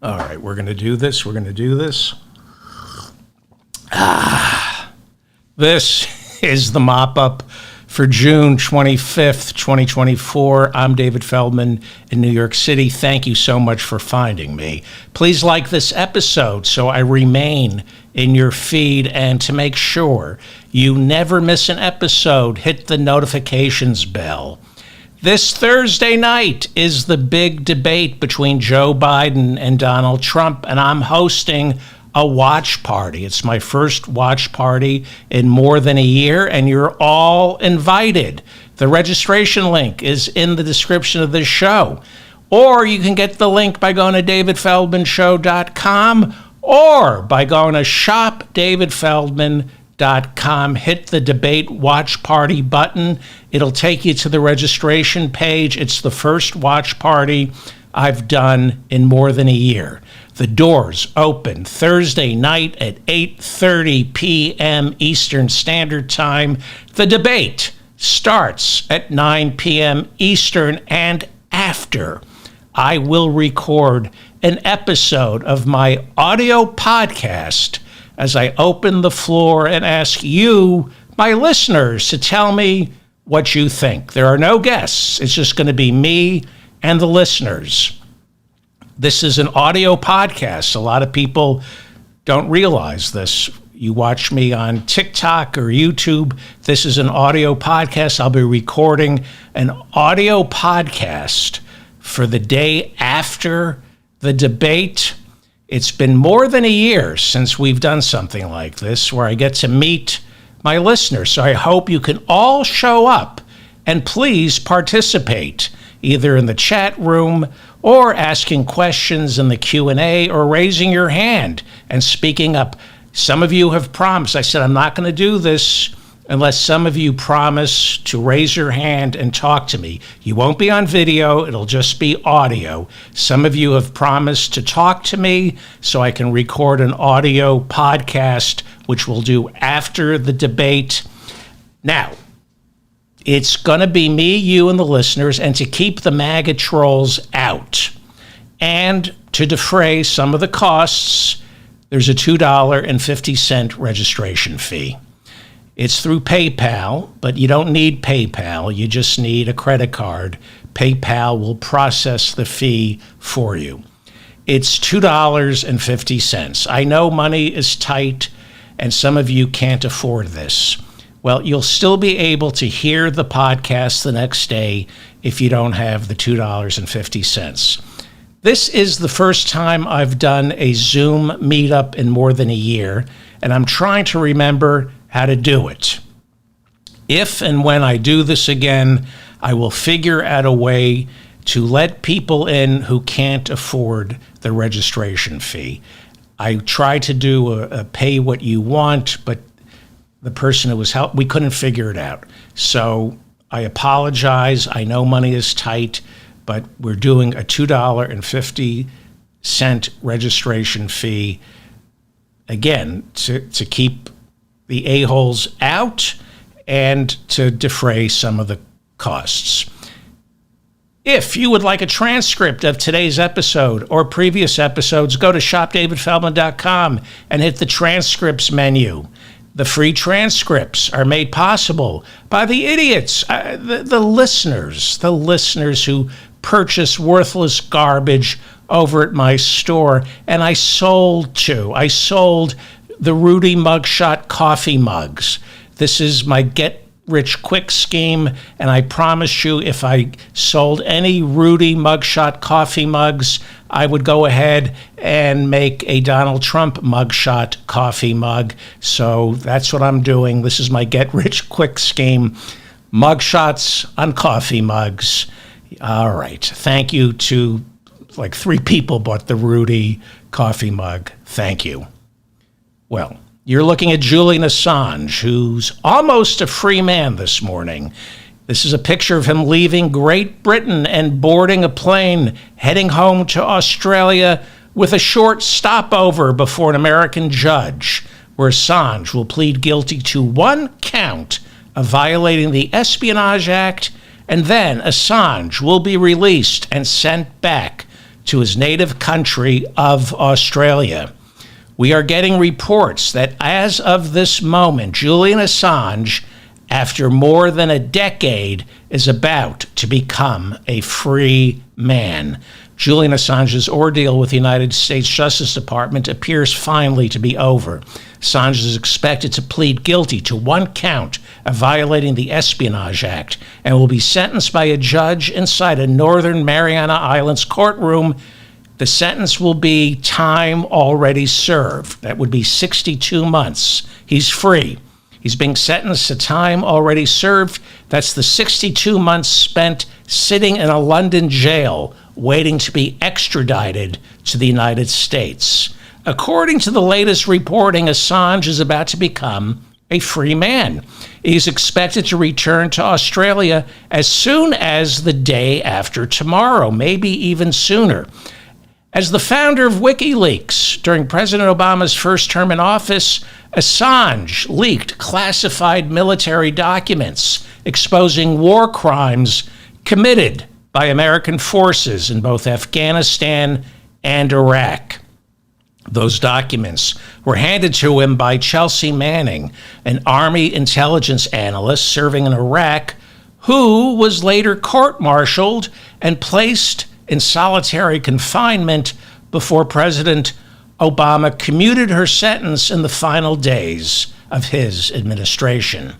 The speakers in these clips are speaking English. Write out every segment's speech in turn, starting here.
All right, we're going to do this. This is the mop-up for June 25th, 2024. I'm David Feldman in New York City. Thank you so much for finding me. Please like this episode so I remain in your feed, and to make sure you never miss an episode, hit the notifications bell. This Thursday night is the big debate between Joe Biden and Donald Trump, and I'm hosting a watch party. It's my first watch party in more than a year, and you're all invited. The registration link is in the description of this show. Or you can get the link by going to davidfeldmanshow.com or by going to shopdavidfeldman.com. Hit the debate watch party button. It'll take you to the registration page. It's the first watch party I've done in more than a year. The doors open Thursday night at 8:30 p.m. Eastern Standard Time. The debate starts at 9 p.m. Eastern, and after, I will record an episode of my audio podcast as I open the floor and ask you, my listeners, to tell me what you think. There are no guests. It's just going to be me and the listeners. This is an audio podcast. A lot of people don't realize this. You watch me on TikTok or YouTube. This is an audio podcast. I'll be recording an audio podcast for the day after the debate. It's been more than a year since we've done something like this where I get to meet my listeners. So I hope you can all show up and please participate, either in the chat room or asking questions in the Q&A or raising your hand and speaking up. Some of you have promised. I said, I'm not going to do this unless some of you promise to raise your hand and talk to me. You won't be on video. It'll just be audio. Some of you have promised to talk to me so I can record an audio podcast, which we'll do after the debate. Now, it's going to be me, you, and the listeners, and to keep the MAGA trolls out and to defray some of the costs, there's a $2.50 registration fee. It's through PayPal, but you don't need PayPal. You just need a credit card. PayPal will process the fee for you. It's $2.50. I know money is tight, and some of you can't afford this. Well, you'll still be able to hear the podcast the next day if you don't have the $2.50. This is the first time I've done a Zoom meetup in more than a year, and I'm trying to remember how to do it. If and when I do this again, I will figure out a way to let people in who can't afford the registration fee. I tried to do a pay what you want, but the person who was we couldn't figure it out. So I apologize. I know money is tight, but we're doing a $2.50 registration fee, again, to keep the a-holes out and to defray some of the costs. If you would like a transcript of today's episode or previous episodes, go to shopdavidfeldman.com and hit the transcripts menu. The free transcripts are made possible by the idiots, the listeners who purchase worthless garbage over at my store. And I sold the Rudy Mugshot coffee mugs. This is my get-rich-quick scheme, and I promise you if I sold any Rudy Mugshot coffee mugs, I would go ahead and make a Donald Trump mugshot coffee mug. So that's what I'm doing. This is my get-rich-quick scheme. Mugshots on coffee mugs. All right. Thank you to, 3 people bought the Rudy coffee mug. Thank you. Well, you're looking at Julian Assange, who's almost a free man this morning. This is a picture of him leaving Great Britain and boarding a plane, heading home to Australia with a short stopover before an American judge, where Assange will plead guilty to 1 count of violating the Espionage Act, and then Assange will be released and sent back to his native country of Australia. We are getting reports that as of this moment, Julian Assange, after more than a decade, is about to become a free man. Julian Assange's ordeal with the United States Justice Department appears finally to be over. Assange is expected to plead guilty to one count of violating the Espionage Act and will be sentenced by a judge inside a Northern Mariana Islands courtroom. The sentence will be time already served. That would be 62 months. He's free. He's being sentenced to time already served. That's the 62 months spent sitting in a London jail waiting to be extradited to the United States. According to the latest reporting, Assange is about to become a free man. He's expected to return to Australia as soon as the day after tomorrow, maybe even sooner. As the founder of WikiLeaks during President Obama's first term in office, Assange leaked classified military documents exposing war crimes committed by American forces in both Afghanistan and Iraq. Those documents were handed to him by Chelsea Manning, an Army intelligence analyst serving in Iraq, who was later court-martialed and placed in solitary confinement before President Obama commuted her sentence in the final days of his administration.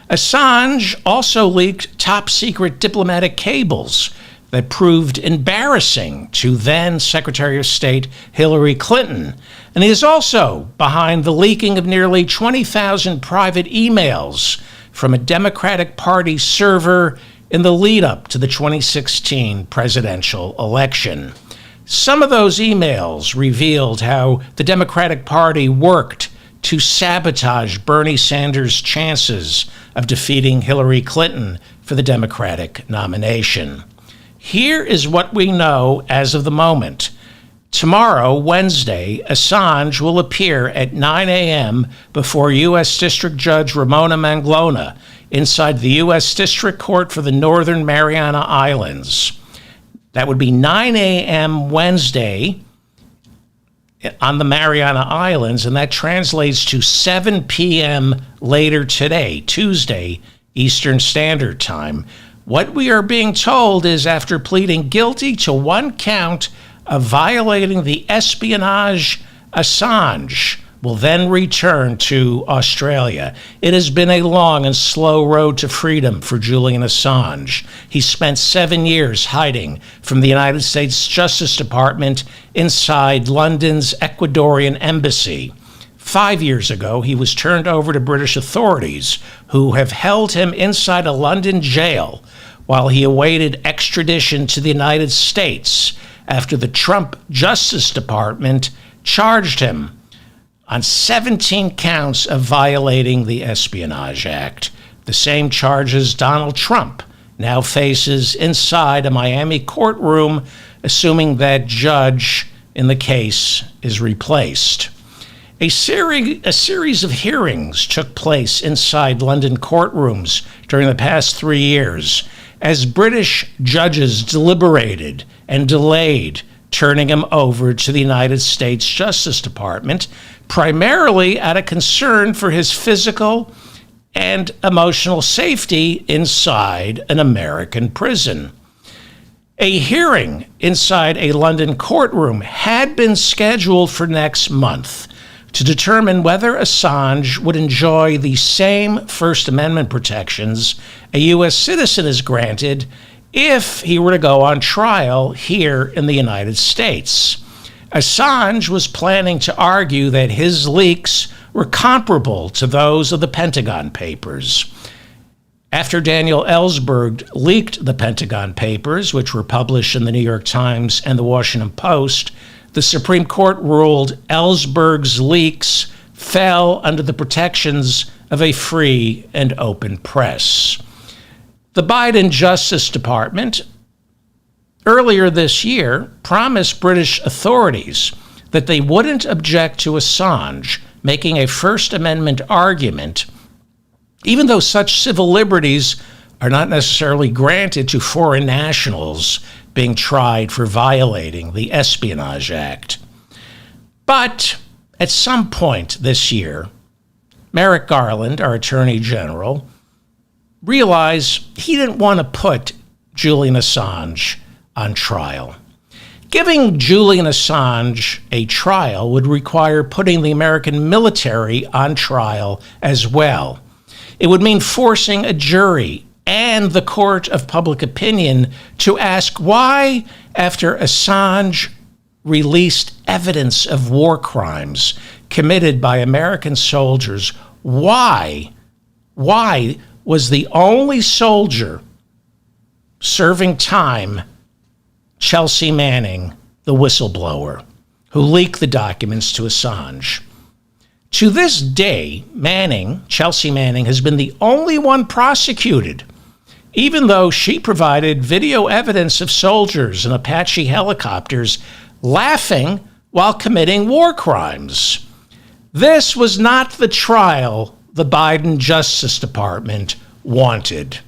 Assange also leaked top-secret diplomatic cables that proved embarrassing to then Secretary of State Hillary Clinton. And he is also behind the leaking of nearly 20,000 private emails from a Democratic Party server in the lead-up to the 2016 presidential election. Some of those emails revealed how the Democratic Party worked to sabotage Bernie Sanders' chances of defeating Hillary Clinton for the Democratic nomination. Here is what we know as of the moment. Tomorrow, Wednesday, Assange will appear at 9 a.m. before U.S. District Judge Ramona Manglona inside the U.S. District Court for the Northern Mariana Islands. That would be 9 a.m. Wednesday on the Mariana Islands, and that translates to 7 p.m. later today, Tuesday, Eastern Standard Time. What we are being told is after pleading guilty to one count of violating the espionage, Assange will then return to Australia. It has been a long and slow road to freedom for Julian Assange. He spent 7 years hiding from the United States Justice Department inside London's Ecuadorian embassy. 5 years ago, he was turned over to British authorities, who have held him inside a London jail while he awaited extradition to the United States after the Trump Justice Department charged him on 17 counts of violating the Espionage Act, the same charges Donald Trump now faces inside a Miami courtroom, assuming that judge in the case is replaced. A series of hearings took place inside London courtrooms during the past 3 years as British judges deliberated and delayed turning him over to the United States Justice Department, primarily out of concern for his physical and emotional safety inside an American prison. A hearing inside a London courtroom had been scheduled for next month to determine whether Assange would enjoy the same First Amendment protections a U.S. citizen is granted if he were to go on trial here in the United States. Assange was planning to argue that his leaks were comparable to those of the Pentagon Papers. After Daniel Ellsberg leaked the Pentagon Papers, which were published in the New York Times and the Washington Post, the Supreme Court ruled Ellsberg's leaks fell under the protections of a free and open press. The Biden Justice Department earlier this year promised British authorities that they wouldn't object to Assange making a First Amendment argument, even though such civil liberties are not necessarily granted to foreign nationals being tried for violating the Espionage Act. But at some point this year, Merrick Garland, our Attorney General, realized he didn't want to put Julian Assange on trial. Giving Julian Assange a trial would require putting the American military on trial as well. It would mean forcing a jury and the court of public opinion to ask why, after Assange released evidence of war crimes committed by American soldiers, why was the only soldier serving time Chelsea Manning, the whistleblower, who leaked the documents to Assange. To this day, Chelsea Manning, has been the only one prosecuted, even though she provided video evidence of soldiers in Apache helicopters laughing while committing war crimes. This was not the trial the Biden Justice Department wanted.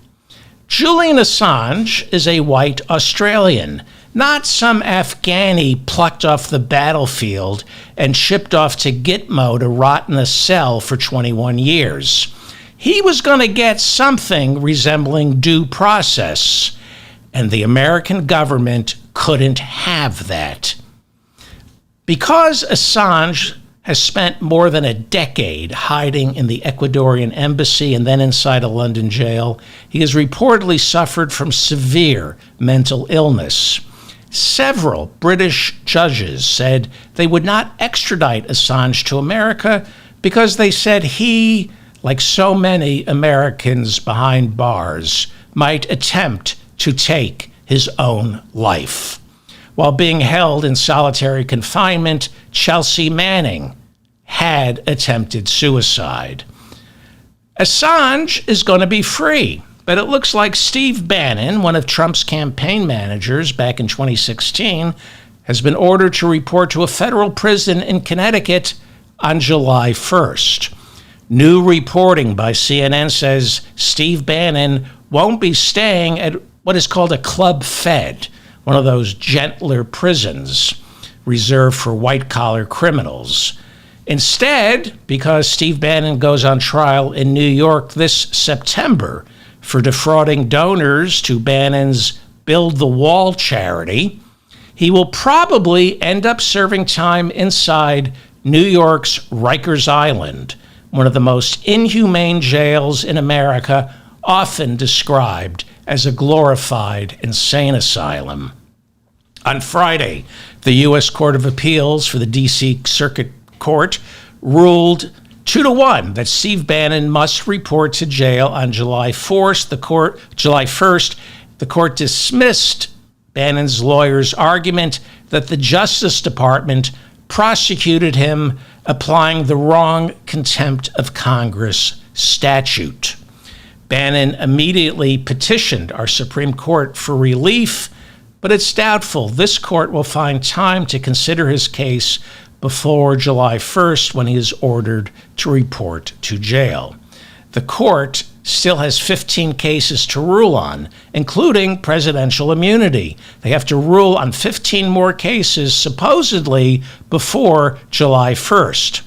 Julian Assange is a white Australian, not some Afghani plucked off the battlefield and shipped off to Gitmo to rot in a cell for 21 years. He was going to get something resembling due process, and the American government couldn't have that. Because Assange has spent more than a decade hiding in the Ecuadorian embassy and then inside a London jail, he has reportedly suffered from severe mental illness. Several British judges said they would not extradite Assange to America because they said he, like so many Americans behind bars, might attempt to take his own life. While being held in solitary confinement, Chelsea Manning had attempted suicide. Assange is going to be free, but it looks like Steve Bannon, one of Trump's campaign managers back in 2016, has been ordered to report to a federal prison in Connecticut on July 1st. New reporting by CNN says Steve Bannon won't be staying at what is called a Club Fed, one of those gentler prisons reserved for white-collar criminals. Instead, because Steve Bannon goes on trial in New York this September for defrauding donors to Bannon's Build the Wall charity, he will probably end up serving time inside New York's Rikers Island, one of the most inhumane jails in America, often described as a glorified insane asylum. On Friday, the U.S. Court of Appeals for the D.C. Circuit Court ruled 2-1 that Steve Bannon must report to jail on July 1st. The court dismissed Bannon's lawyer's argument that the Justice Department prosecuted him applying the wrong contempt of Congress statute. Bannon immediately petitioned our Supreme Court for relief, but it's doubtful this court will find time to consider his case before July 1st, when he is ordered to report to jail. The court still has 15 cases to rule on, including presidential immunity. They have to rule on 15 more cases, supposedly before July 1st.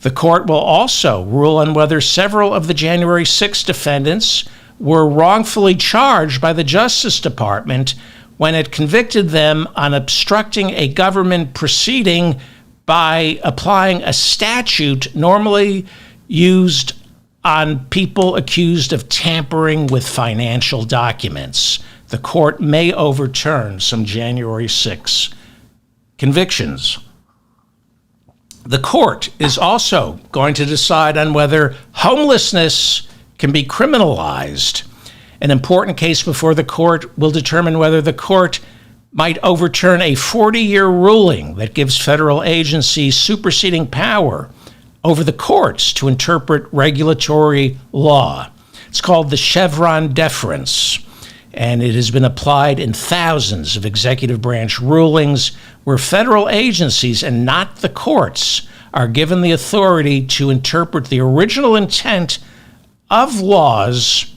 The court will also rule on whether several of the January 6th defendants were wrongfully charged by the Justice Department when it convicted them on obstructing a government proceeding by applying a statute normally used on people accused of tampering with financial documents. The court may overturn some January 6 convictions. The court is also going to decide on whether homelessness can be criminalized. An important case before the court will determine whether the court might overturn a 40-year ruling that gives federal agencies superseding power over the courts to interpret regulatory law. It's called the Chevron deference, and it has been applied in thousands of executive branch rulings where federal agencies and not the courts are given the authority to interpret the original intent of laws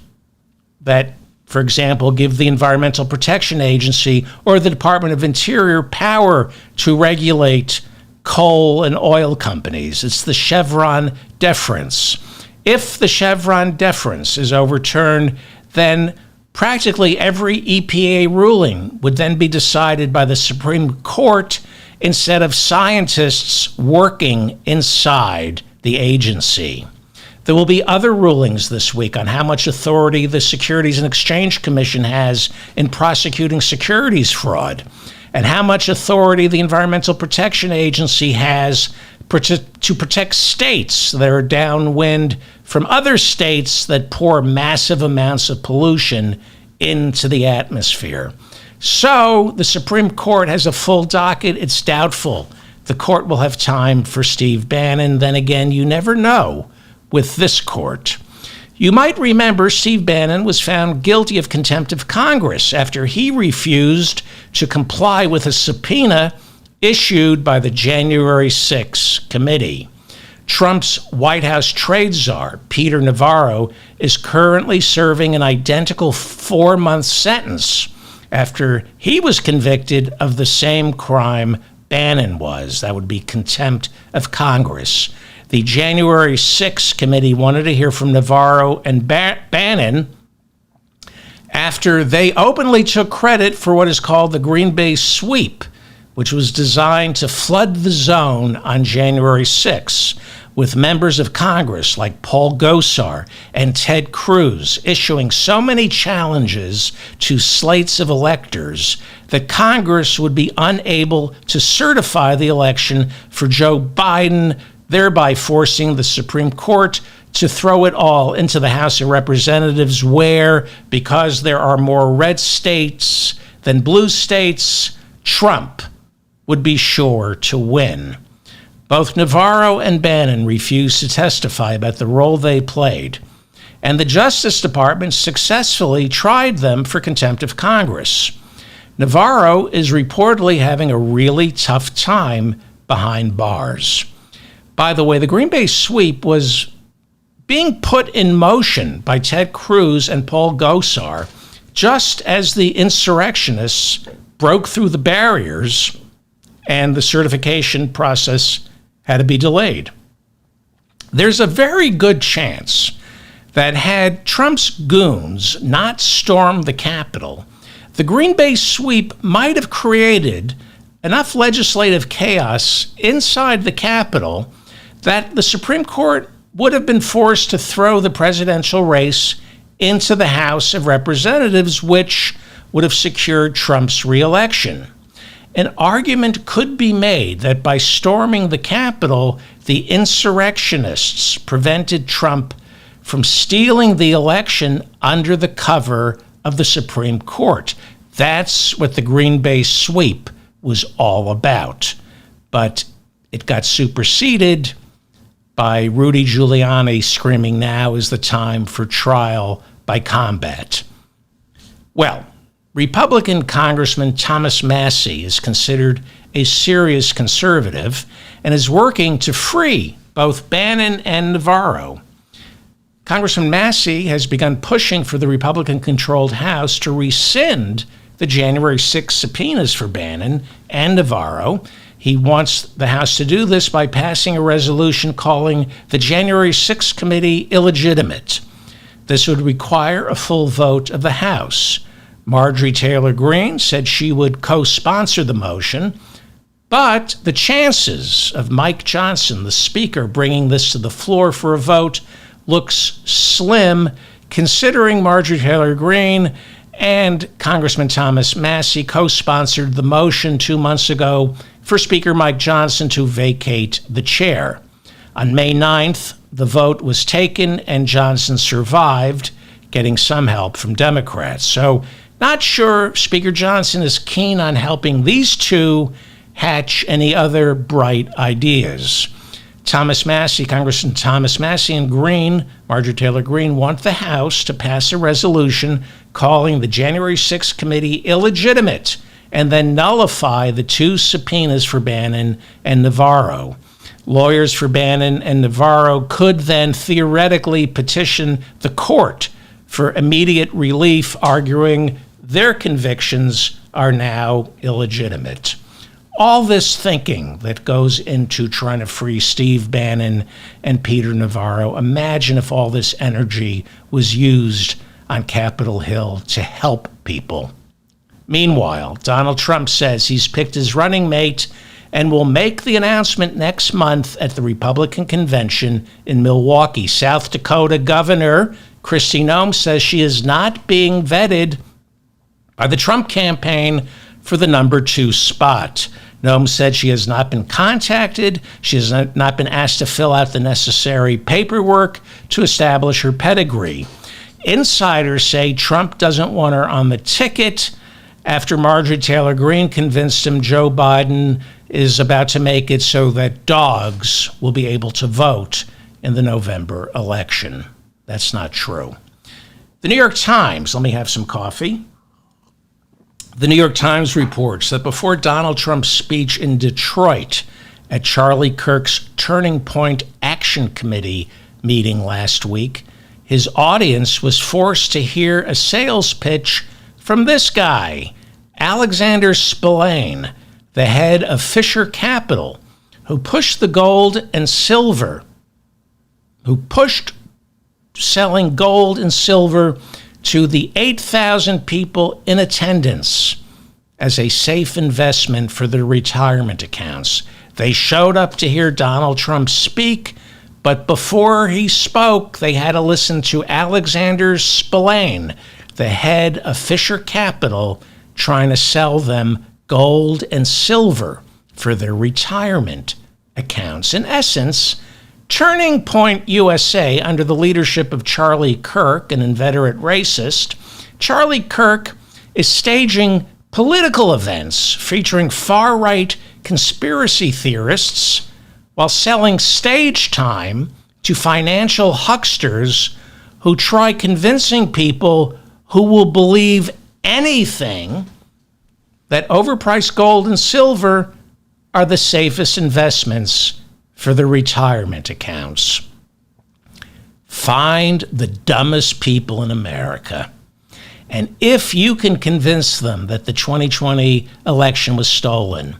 that For example, give the Environmental Protection Agency or the Department of Interior power to regulate coal and oil companies. It's the Chevron deference. If the Chevron deference is overturned, then practically every EPA ruling would then be decided by the Supreme Court instead of scientists working inside the agency. There will be other rulings this week on how much authority the Securities and Exchange Commission has in prosecuting securities fraud, and how much authority the Environmental Protection Agency has to protect states that are downwind from other states that pour massive amounts of pollution into the atmosphere. So the Supreme Court has a full docket. It's doubtful the court will have time for Steve Bannon. Then again, you never know with this court. You might remember Steve Bannon was found guilty of contempt of Congress after he refused to comply with a subpoena issued by the January 6 committee. Trump's White House trade czar, Peter Navarro, is currently serving an identical 4-month sentence after he was convicted of the same crime Bannon was. That would be contempt of Congress. The January 6 committee wanted to hear from Navarro and Bannon after they openly took credit for what is called the Green Bay Sweep, which was designed to flood the zone on January 6, with members of Congress like Paul Gosar and Ted Cruz issuing so many challenges to slates of electors that Congress would be unable to certify the election for Joe Biden, thereby forcing the Supreme Court to throw it all into the House of Representatives, where, because there are more red states than blue states, Trump would be sure to win. Both Navarro and Bannon refused to testify about the role they played, and the Justice Department successfully tried them for contempt of Congress. Navarro is reportedly having a really tough time behind bars. By the way, the Green Bay Sweep was being put in motion by Ted Cruz and Paul Gosar just as the insurrectionists broke through the barriers and the certification process had to be delayed. There's a very good chance that had Trump's goons not stormed the Capitol, the Green Bay Sweep might have created enough legislative chaos inside the Capitol that the Supreme Court would have been forced to throw the presidential race into the House of Representatives, which would have secured Trump's reelection. An argument could be made that by storming the Capitol, the insurrectionists prevented Trump from stealing the election under the cover of the Supreme Court. That's what the Green Bay Sweep was all about. But it got superseded by Rudy Giuliani screaming, "Now is the time for trial by combat." Well, Republican Congressman Thomas Massie is considered a serious conservative and is working to free both Bannon and Navarro. Congressman Massie has begun pushing for the Republican-controlled House to rescind the January 6 subpoenas for Bannon and Navarro. He wants the House to do this by passing a resolution calling the January 6 committee illegitimate. This would require a full vote of the House. Marjorie Taylor Greene said she would co-sponsor the motion, but the chances of Mike Johnson, the Speaker, bringing this to the floor for a vote looks slim, considering Marjorie Taylor Greene and Congressman Thomas Massie co-sponsored the motion 2 months ago for Speaker Mike Johnson to vacate the chair. On May 9th, the vote was taken and Johnson survived, getting some help from Democrats. So not sure Speaker Johnson is keen on helping these two hatch any other bright ideas. Congressman Thomas Massie and Marjorie Taylor Greene, want the House to pass a resolution calling the January 6th committee illegitimate and then nullify the 2 subpoenas for Bannon and Navarro. Lawyers for Bannon and Navarro could then theoretically petition the court for immediate relief, arguing their convictions are now illegitimate. All this thinking that goes into trying to free Steve Bannon and Peter Navarro, imagine if all this energy was used on Capitol Hill to help people. Meanwhile, Donald Trump says he's picked his running mate and will make the announcement next month at the Republican convention in Milwaukee. South Dakota Governor Kristi Noem says she is not being vetted by the Trump campaign for the number 2 spot. Noem said she has not been contacted. She has not been asked to fill out the necessary paperwork to establish her pedigree. Insiders say Trump doesn't want her on the ticket after Marjorie Taylor Greene convinced him Joe Biden is about to make it so that dogs will be able to vote in the November election. That's not true. The New York Times, let me have some coffee. The New York Times reports that before Donald Trump's speech in Detroit at Charlie Kirk's Turning Point Action Committee meeting last week, his audience was forced to hear a sales pitch from this guy, Alexander Spillane, the head of Fisher Capital, who pushed the gold and silver, selling gold and silver to the 8,000 people in attendance as a safe investment for their retirement accounts. They showed up to hear Donald Trump speak, but before he spoke, they had to listen to Alexander Spillane, the head of Fisher Capital, trying to sell them gold and silver for their retirement accounts. In essence, Turning Point USA, under the leadership of Charlie Kirk, an inveterate racist, Charlie Kirk is staging political events featuring far-right conspiracy theorists while selling stage time to financial hucksters who try convincing people who will believe anything that overpriced gold and silver are the safest investments for the retirement accounts. Find the dumbest people in America. And if you can convince them that the 2020 election was stolen,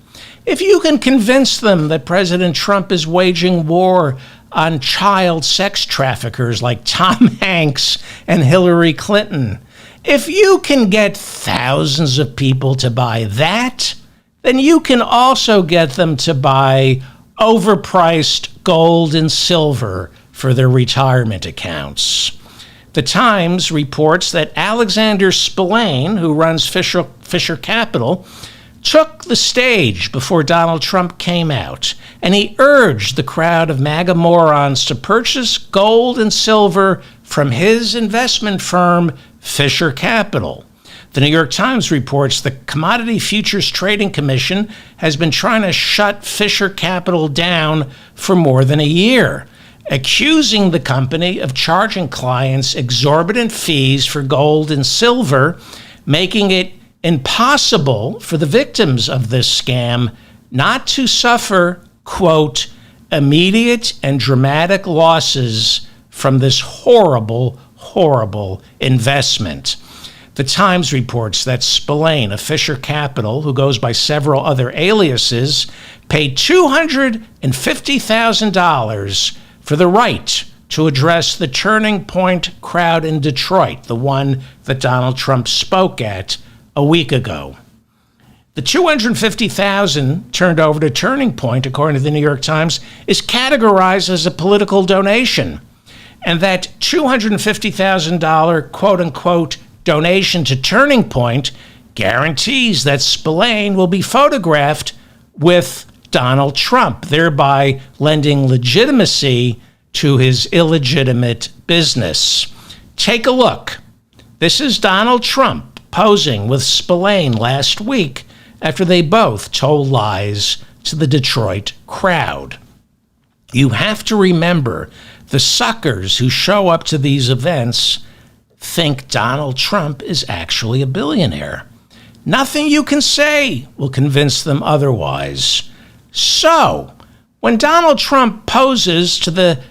if you can convince them that President Trump is waging war on child sex traffickers like Tom Hanks and Hillary Clinton, if you can get thousands of people to buy that, then you can also get them to buy overpriced gold and silver for their retirement accounts. The Times reports that Alexander Spillane, who runs Fisher Capital, took the stage before Donald Trump came out, and he urged the crowd of MAGA morons to purchase gold and silver from his investment firm, Fisher Capital. The New York Times reports the Commodity Futures Trading Commission has been trying to shut Fisher Capital down for more than a year, accusing the company of charging clients exorbitant fees for gold and silver, making it impossible for the victims of this scam not to suffer, quote, immediate and dramatic losses from this horrible, horrible investment. The Times reports that Spillane of Fisher Capital, who goes by several other aliases, paid $250,000 for the right to address the Turning Point crowd in Detroit, the one that Donald Trump spoke at a week ago. The $250,000 turned over to Turning Point, according to the New York Times, is categorized as a political donation. And that $250,000 quote-unquote donation to Turning Point guarantees that Spillane will be photographed with Donald Trump, thereby lending legitimacy to his illegitimate business. Take a look. This is Donald Trump posing with Spillane last week after they both told lies to the Detroit crowd. You have to remember, the suckers who show up to these events think Donald Trump is actually a billionaire. Nothing you can say will convince them otherwise. So, when Donald Trump poses to the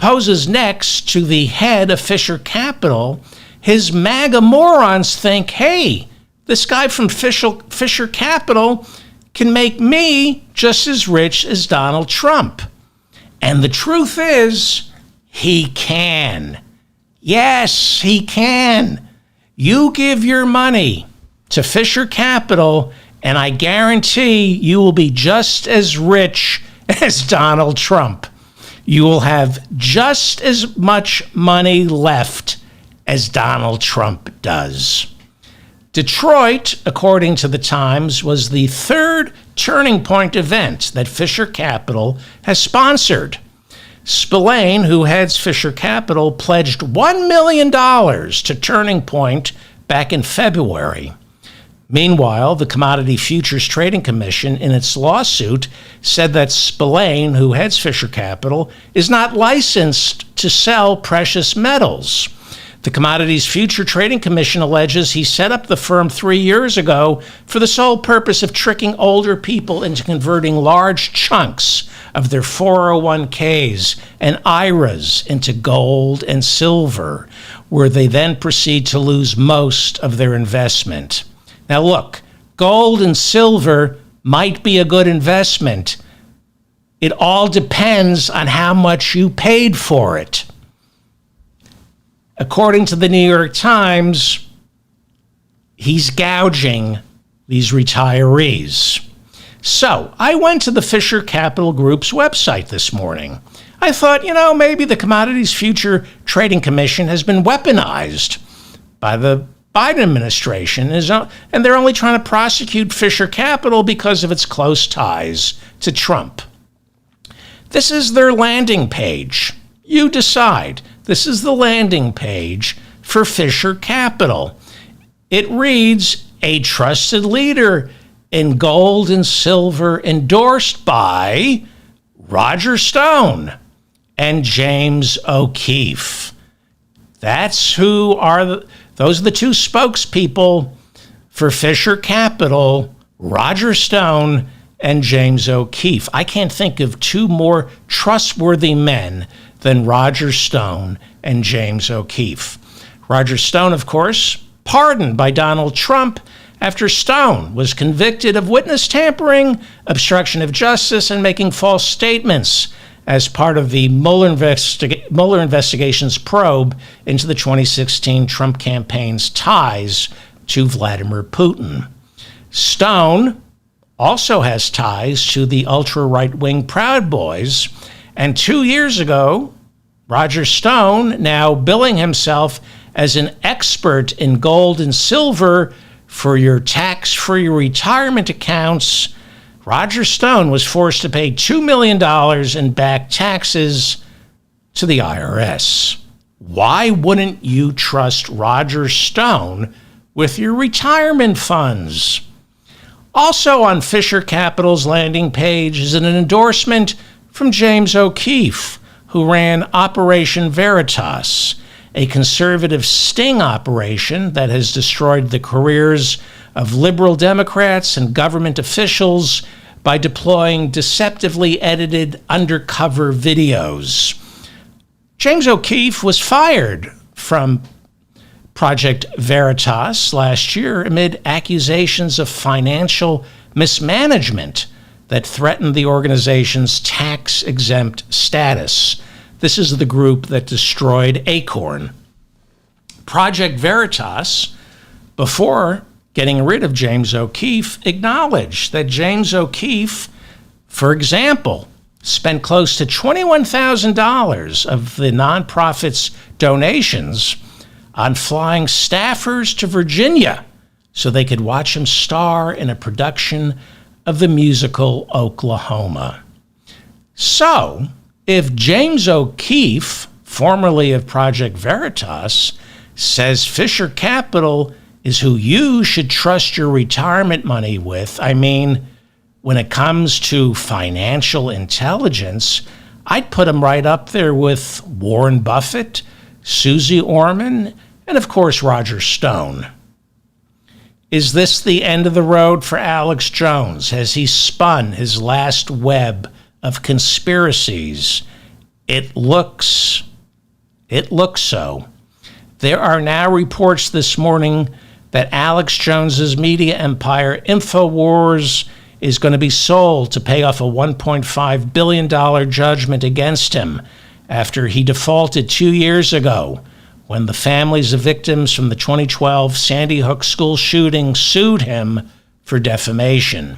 poses next to the head of Fisher Capital, his MAGA morons think, hey, this guy from Fisher Capital can make me just as rich as Donald Trump. And the truth is, he can. Yes, he can. You give your money to Fisher Capital, and I guarantee you will be just as rich as Donald Trump. You will have just as much money left as Donald Trump does. Detroit, according to the Times, was the third Turning Point event that Fisher Capital has sponsored. Spillane, who heads Fisher Capital, pledged $1 million to Turning Point back in February. Meanwhile, the Commodity Futures Trading Commission, in its lawsuit, said that Spillane, who heads Fisher Capital, is not licensed to sell precious metals. The Commodities Future Trading Commission alleges he set up the firm 3 years ago for the sole purpose of tricking older people into converting large chunks of their 401ks and IRAs into gold and silver, where they then proceed to lose most of their investment. Now look, gold and silver might be a good investment. It all depends on how much you paid for it. According to the New York Times, he's gouging these retirees. So I went to the Fisher Capital Group's website this morning. I thought, maybe the Commodities Future Trading Commission has been weaponized by the Biden administration, and they're only trying to prosecute Fisher Capital because of its close ties to Trump. This is their landing page. You decide. This is the landing page for Fisher Capital. It reads, a trusted leader in gold and silver endorsed by Roger Stone and James O'Keefe. Those are the two spokespeople for Fisher Capital, Roger Stone and James O'Keefe. I can't think of two more trustworthy men than Roger Stone and James O'Keefe. Roger Stone, of course, pardoned by Donald Trump after Stone was convicted of witness tampering, obstruction of justice, and making false statements as part of the Mueller investigation's probe into the 2016 Trump campaign's ties to Vladimir Putin. Stone also has ties to the ultra-right-wing Proud Boys, and 2 years ago, Roger Stone, now billing himself as an expert in gold and silver for your tax-free retirement accounts, Roger Stone was forced to pay $2 million in back taxes to the IRS. Why wouldn't you trust Roger Stone with your retirement funds? Also on Fisher Capital's landing page is an endorsement from James O'Keefe, who ran Operation Veritas, a conservative sting operation that has destroyed the careers of liberal Democrats and government officials by deploying deceptively edited undercover videos. James O'Keefe was fired from Project Veritas last year amid accusations of financial mismanagement that threatened the organization's tax-exempt status. This is the group that destroyed Acorn. Project Veritas, before getting rid of James O'Keefe, acknowledged that James O'Keefe, for example, spent close to $21,000 of the nonprofit's donations on flying staffers to Virginia so they could watch him star in a production of the musical Oklahoma. So, if James O'Keefe, formerly of Project Veritas, says Fisher Capital is who you should trust your retirement money with, when it comes to financial intelligence, I'd put him right up there with Warren Buffett, Susie Orman, and of course Roger Stone. Is this the end of the road for Alex Jones? Has he spun his last web of conspiracies It looks so. There are now reports this morning that Alex Jones's media empire, InfoWars, is going to be sold to pay off a $1.5 billion judgment against him after he defaulted 2 years ago when the families of victims from the 2012 Sandy Hook school shooting sued him for defamation.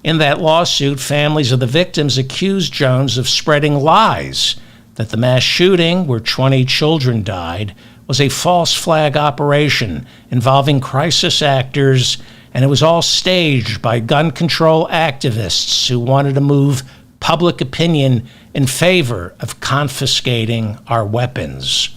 In that lawsuit, families of the victims accused Jones of spreading lies that the mass shooting, where 20 children died, was a false flag operation involving crisis actors, and it was all staged by gun control activists who wanted to move public opinion in favor of confiscating our weapons.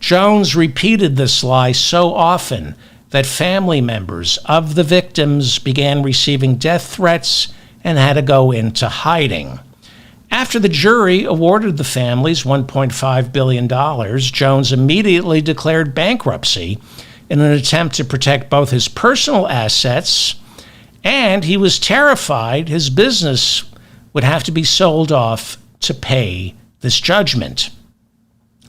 Jones repeated this lie so often that family members of the victims began receiving death threats and had to go into hiding. After the jury awarded the families $1.5 billion, Jones immediately declared bankruptcy in an attempt to protect both his personal assets, and he was terrified his business would have to be sold off to pay this judgment.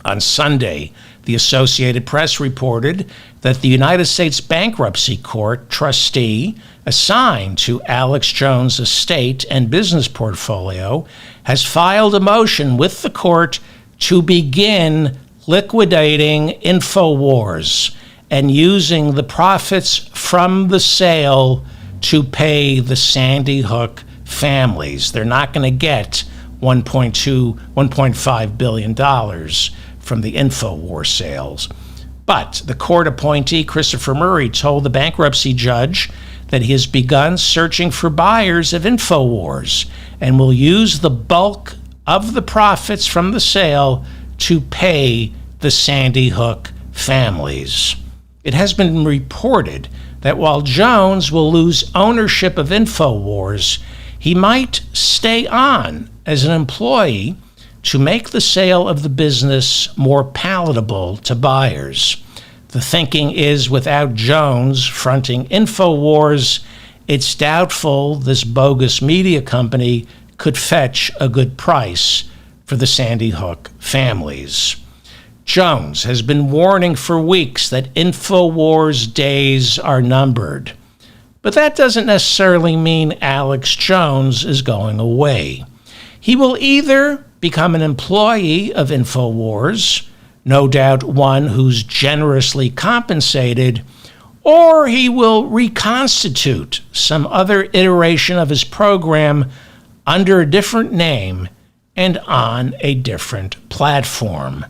On Sunday, the Associated Press reported that the United States Bankruptcy Court trustee assigned to Alex Jones' estate and business portfolio has filed a motion with the court to begin liquidating InfoWars and using the profits from the sale to pay the Sandy Hook families. They're not going to get $1.5 billion from the InfoWars sales. But the court appointee, Christopher Murray, told the bankruptcy judge that he has begun searching for buyers of InfoWars and will use the bulk of the profits from the sale to pay the Sandy Hook families. It has been reported that while Jones will lose ownership of InfoWars, he might stay on as an employee to make the sale of the business more palatable to buyers. The thinking is without Jones fronting InfoWars, it's doubtful this bogus media company could fetch a good price for the Sandy Hook families. Jones has been warning for weeks that InfoWars days are numbered. But that doesn't necessarily mean Alex Jones is going away. He will either become an employee of InfoWars, no doubt one who's generously compensated, or he will reconstitute some other iteration of his program under a different name and on a different platform.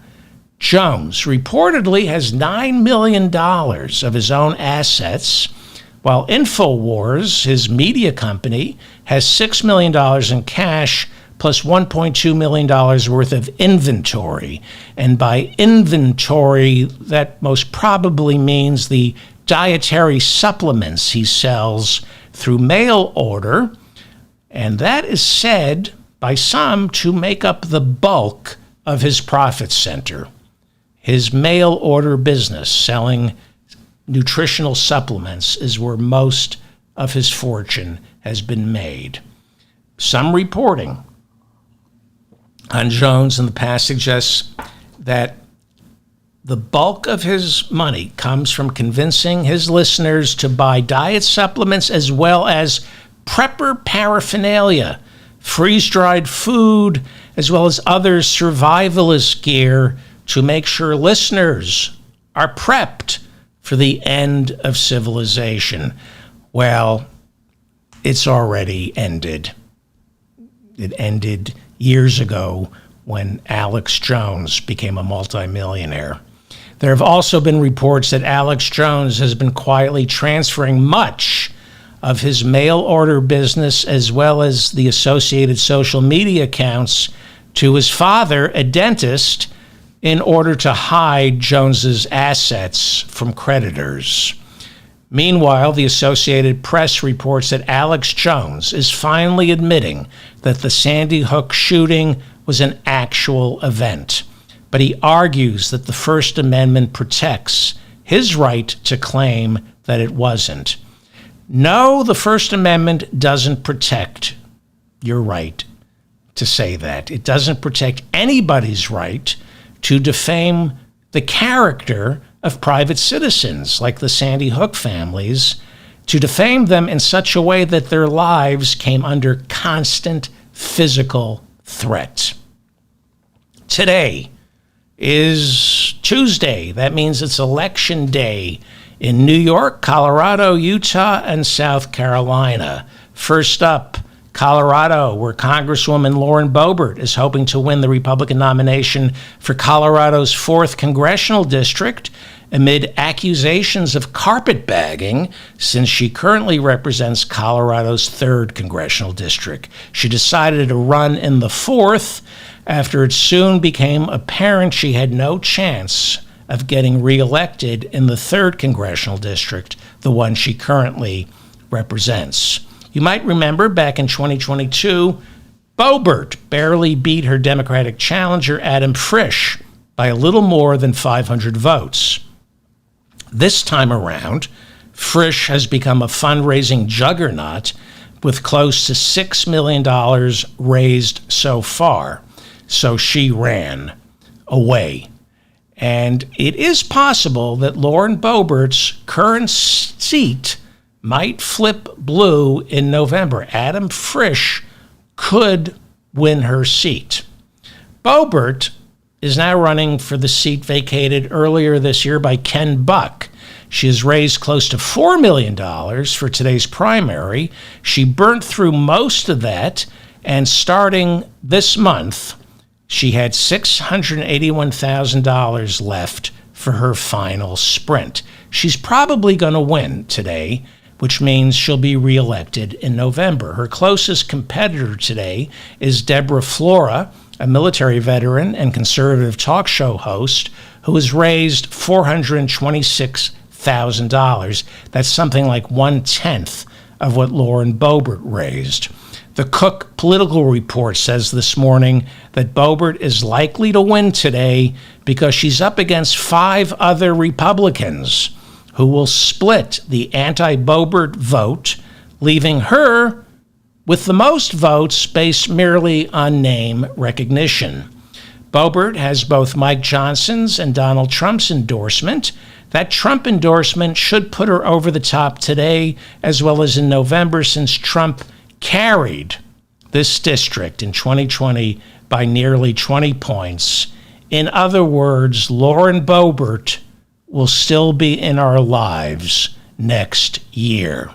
Jones reportedly has $9 million of his own assets, while InfoWars, his media company, has $6 million in cash plus $1.2 million worth of inventory. And by inventory, that most probably means the dietary supplements he sells through mail order. And that is said by some to make up the bulk of his profit center. His mail order business, selling nutritional supplements, is where most of his fortune has been made. Some reporting on Jones in the past suggests that the bulk of his money comes from convincing his listeners to buy diet supplements as well as prepper paraphernalia, freeze-dried food, as well as other survivalist gear to make sure listeners are prepped for the end of civilization. Well, it's already ended. It ended years ago when Alex Jones became a multimillionaire. There have also been reports that Alex Jones has been quietly transferring much of his mail order business as well as the associated social media accounts to his father, a dentist, in order to hide Jones's assets from creditors. Meanwhile, the Associated Press reports that Alex Jones is finally admitting that the Sandy Hook shooting was an actual event. But he argues that the First Amendment protects his right to claim that it wasn't. No, the First Amendment doesn't protect your right to say that. It doesn't protect anybody's right to defame the character of private citizens like the Sandy Hook families, to defame them in such a way that their lives came under constant physical threat. Today is Tuesday. That means it's election day in New York, Colorado, Utah, and South Carolina. First up, Colorado, where Congresswoman Lauren Boebert is hoping to win the Republican nomination for Colorado's 4th congressional district amid accusations of carpetbagging, since she currently represents Colorado's 3rd congressional district. She decided to run in the 4th after it soon became apparent she had no chance of getting reelected in the 3rd congressional district, the one she currently represents. You might remember back in 2022, Boebert barely beat her Democratic challenger, Adam Frisch, by a little more than 500 votes. This time around, Frisch has become a fundraising juggernaut with close to $6 million raised so far. So she ran away. And it is possible that Lauren Boebert's current seat might flip blue in November. Adam Frisch could win her seat. Boebert is now running for the seat vacated earlier this year by Ken Buck. She has raised close to $4 million for today's primary. She burnt through most of that, and starting this month, she had $681,000 left for her final sprint. She's probably going to win today, which means she'll be reelected in November. Her closest competitor today is Deborah Flora, a military veteran and conservative talk show host who has raised $426,000. That's something like 1/10 of what Lauren Boebert raised. The Cook Political Report says this morning that Boebert is likely to win today because she's up against 5 other Republicans who will split the anti-Boebert vote, leaving her with the most votes based merely on name recognition. Boebert has both Mike Johnson's and Donald Trump's endorsement. That Trump endorsement should put her over the top today as well as in November, since Trump carried this district in 2020 by nearly 20 points. In other words, Lauren Boebert will still be in our lives next year.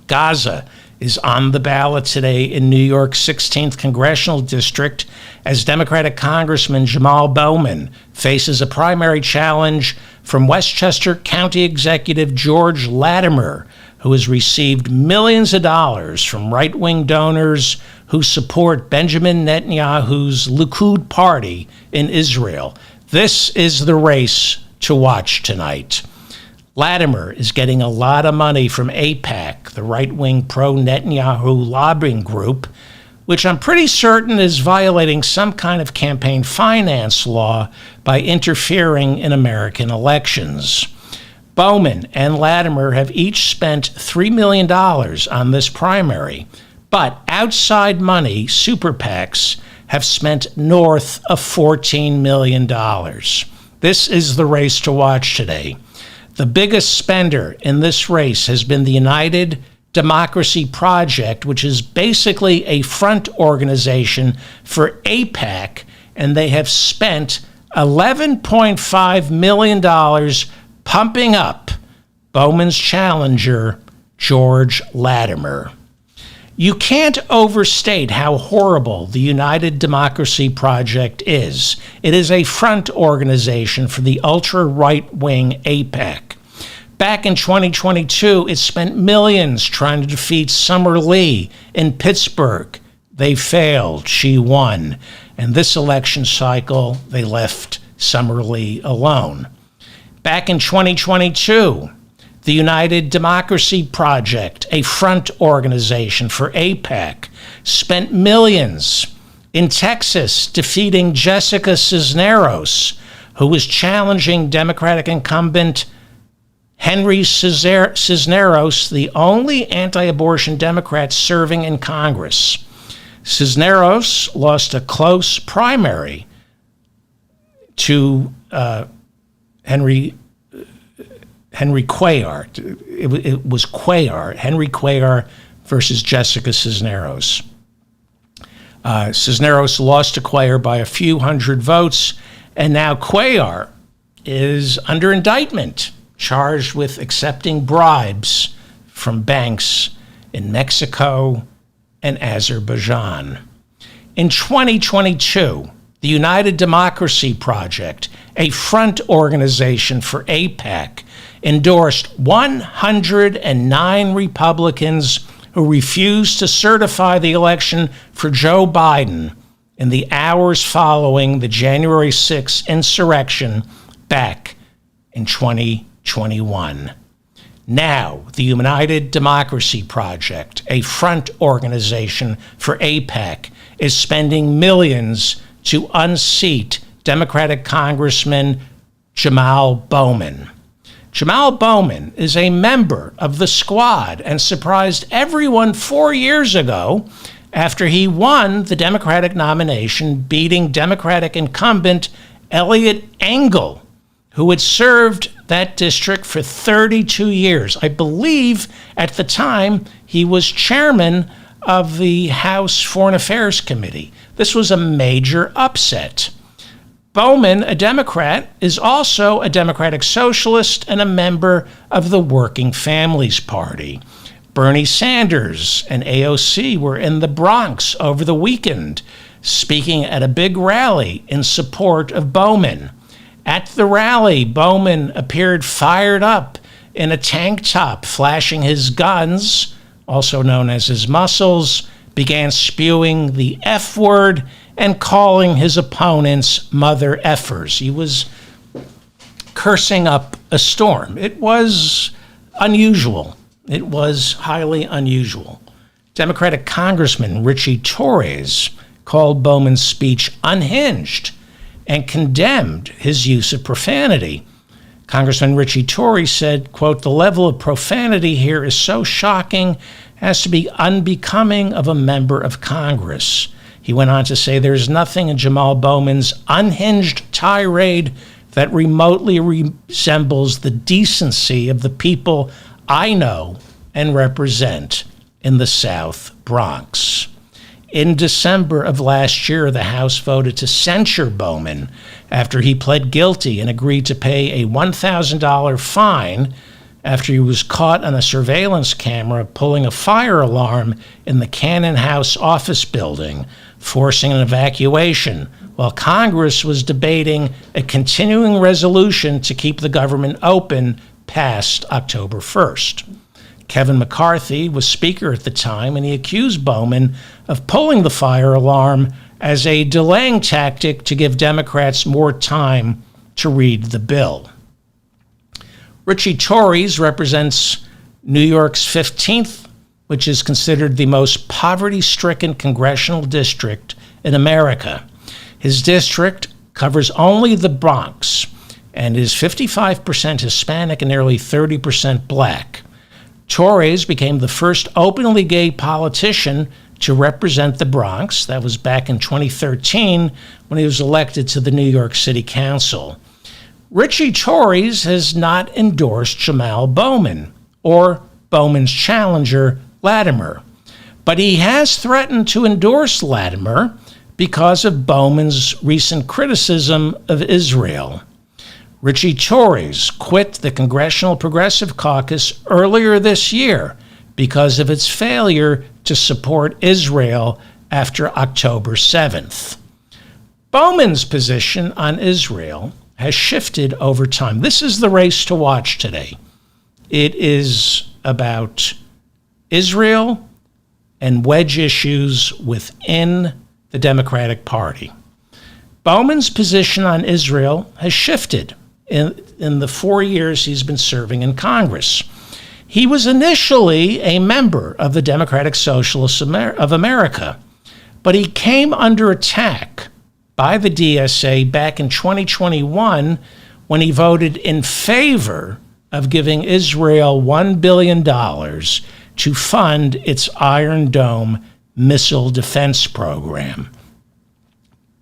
Gaza is on the ballot today in New York's 16th congressional district as Democratic Congressman Jamal Bowman faces a primary challenge from Westchester County Executive George Latimer, who has received millions of dollars from right-wing donors who support Benjamin Netanyahu's Likud party in Israel. This is the race to watch tonight. Latimer is getting a lot of money from AIPAC, the right-wing pro-Netanyahu lobbying group, which I'm pretty certain is violating some kind of campaign finance law by interfering in American elections. Bowman and Latimer have each spent $3 million on this primary, but outside money, super PACs, have spent north of $14 million. This is the race to watch today. The biggest spender in this race has been the United Democracy Project, which is basically a front organization for AIPAC, and they have spent $11.5 million pumping up Bowman's challenger, George Latimer. You can't overstate how horrible the United Democracy Project is. It is a front organization for the ultra-right-wing AIPAC. Back in 2022, it spent millions trying to defeat Summer Lee in Pittsburgh. They failed. She won. And this election cycle, they left Summer Lee alone. Back in 2022, the United Democracy Project, a front organization for AIPAC, spent millions in Texas defeating Jessica Cisneros, who was challenging Democratic incumbent Henry Cisneros, the only anti-abortion Democrat serving in Congress. Cisneros lost a close primary to Henry Cuellar. It was Cuellar, Henry Cuellar versus Jessica Cisneros. Cisneros lost to Cuellar by a few hundred votes, and now Cuellar is under indictment, charged with accepting bribes from banks in Mexico and Azerbaijan. In 2022, the United Democracy Project, a front organization for AIPAC, endorsed 109 Republicans who refused to certify the election for Joe Biden in the hours following the January 6th insurrection back in 2021. Now, the United Democracy Project, a front organization for AIPAC, is spending millions to unseat Democratic Congressman Jamal Bowman. Jamal Bowman is a member of the squad and surprised everyone 4 years ago after he won the Democratic nomination, beating Democratic incumbent Eliot Engel, who had served that district for 32 years. I believe at the time he was chairman of the House Foreign Affairs Committee. This was a major upset. Bowman, a Democrat, is also a Democratic socialist and a member of the Working Families Party. Bernie Sanders and AOC were in the Bronx over the weekend, speaking at a big rally in support of Bowman. At the rally, Bowman appeared fired up in a tank top, flashing his guns, also known as his muscles, began spewing the F word and calling his opponents mother effers. He was cursing up a storm. It was unusual. It was highly unusual. Democratic Congressman Richie Torres called Bowman's speech unhinged and condemned his use of profanity. Congressman Richie Torres said, quote, "The level of profanity here is so shocking as to be unbecoming of a member of Congress." He went on to say, "There's nothing in Jamal Bowman's unhinged tirade that remotely resembles the decency of the people I know and represent in the South Bronx." In December of last year, the House voted to censure Bowman after he pled guilty and agreed to pay a $1,000 fine after he was caught on a surveillance camera pulling a fire alarm in the Cannon House office building, forcing an evacuation, while Congress was debating a continuing resolution to keep the government open past October 1st. Kevin McCarthy was Speaker at the time, and he accused Bowman of pulling the fire alarm as a delaying tactic to give Democrats more time to read the bill. Richie Torres represents New York's 15th, which is considered the most poverty-stricken congressional district in America. His district covers only the Bronx and is 55% Hispanic and nearly 30% black. Torres became the first openly gay politician to represent the Bronx. That was back in 2013 when he was elected to the New York City Council. Richie Torres has not endorsed Jamal Bowman or Bowman's challenger, Latimer, but he has threatened to endorse Latimer because of Bowman's recent criticism of Israel. Richie Torres quit the Congressional Progressive Caucus earlier this year because of its failure to support Israel after October 7th. Bowman's position on Israel has shifted over time. This is the race to watch today. It is about Israel and wedge issues within the Democratic Party. Bowman's position on Israel has shifted in the 4 years he's been serving in Congress. He was initially a member of the Democratic Socialists of America, but he came under attack by the DSA back in 2021 when he voted in favor of giving Israel $1 billion to fund its Iron Dome missile defense program.